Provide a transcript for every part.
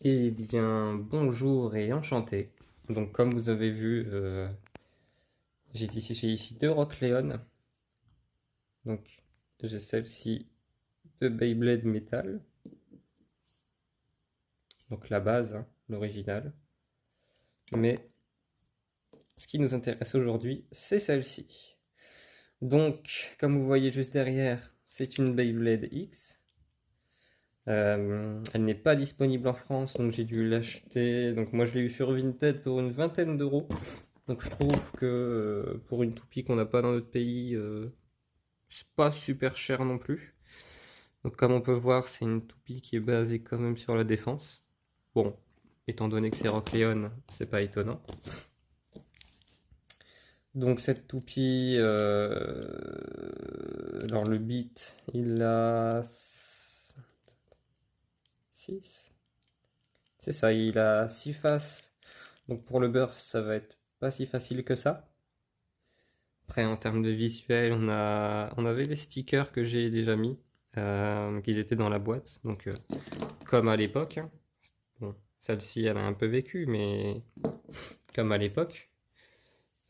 Eh bien, bonjour et enchanté. Donc, comme vous avez vu, j'ai ici deux Rock Léon. Donc, j'ai celle-ci de Beyblade Metal. Donc, la base, hein, l'original. Mais ce qui nous intéresse aujourd'hui, c'est celle-ci. Donc, comme vous voyez juste derrière, c'est une Beyblade X. Elle n'est pas disponible en France, donc j'ai dû l'acheter. Donc, moi, je l'ai eu sur Vinted pour une vingtaine d'euros. Donc je trouve que pour une toupie qu'on n'a pas dans notre pays, c'est pas super cher non plus. Donc comme on peut voir, c'est une toupie qui est basée quand même sur la défense. Bon, étant donné que c'est Rock Leon, c'est pas étonnant. Donc cette toupie, alors le beat, il a 6. C'est ça, il a 6 faces. Donc pour le burst, ça va être pas si facile que ça. Après, en termes de visuel, on avait les stickers que j'ai déjà mis, qu'ils étaient dans la boîte, donc comme à l'époque, hein. Bon, celle-ci, elle a un peu vécu, mais comme à l'époque.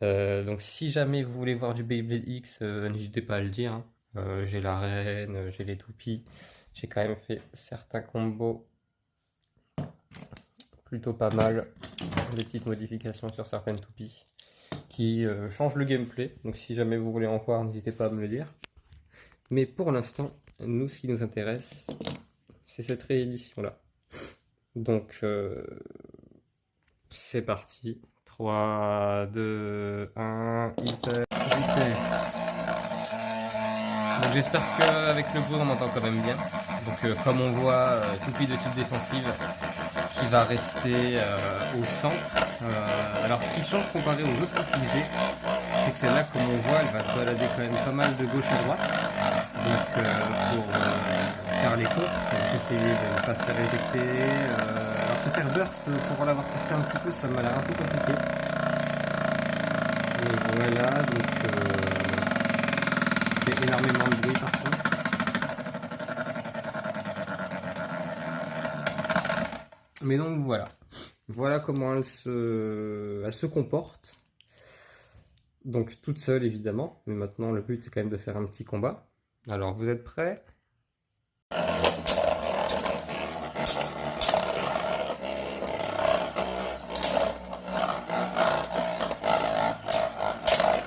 Donc si jamais vous voulez voir du Beyblade X, n'hésitez pas à le dire, hein. J'ai la reine, j'ai les toupies, j'ai quand même fait certains combos plutôt pas mal, des petites modifications sur certaines toupies qui changent le gameplay. Donc si jamais vous voulez en voir, n'hésitez pas à me le dire. Mais pour l'instant, nous, ce qui nous intéresse, c'est cette réédition-là. Donc, c'est parti. 3, 2, 1, hyper vitesse. Donc j'espère qu'avec le bruit, on m'entend quand même bien. Donc comme on voit, toupie de type défensive qui va rester au centre. Alors ce qui change comparé aux autres toupies que j'ai, c'est que celle-là, comme on voit, elle va se balader quand même pas mal de gauche à droite. Donc pour faire les comptes, donc essayer de ne pas se faire éjecter. Alors se faire burst, pour l'avoir testé un petit peu, ça m'a l'air un peu compliqué. Et voilà, donc fait énormément de bruit par contre. Mais donc voilà. Voilà comment elle se comporte. Donc toute seule évidemment, mais maintenant le but c'est quand même de faire un petit combat. Alors vous êtes prêts?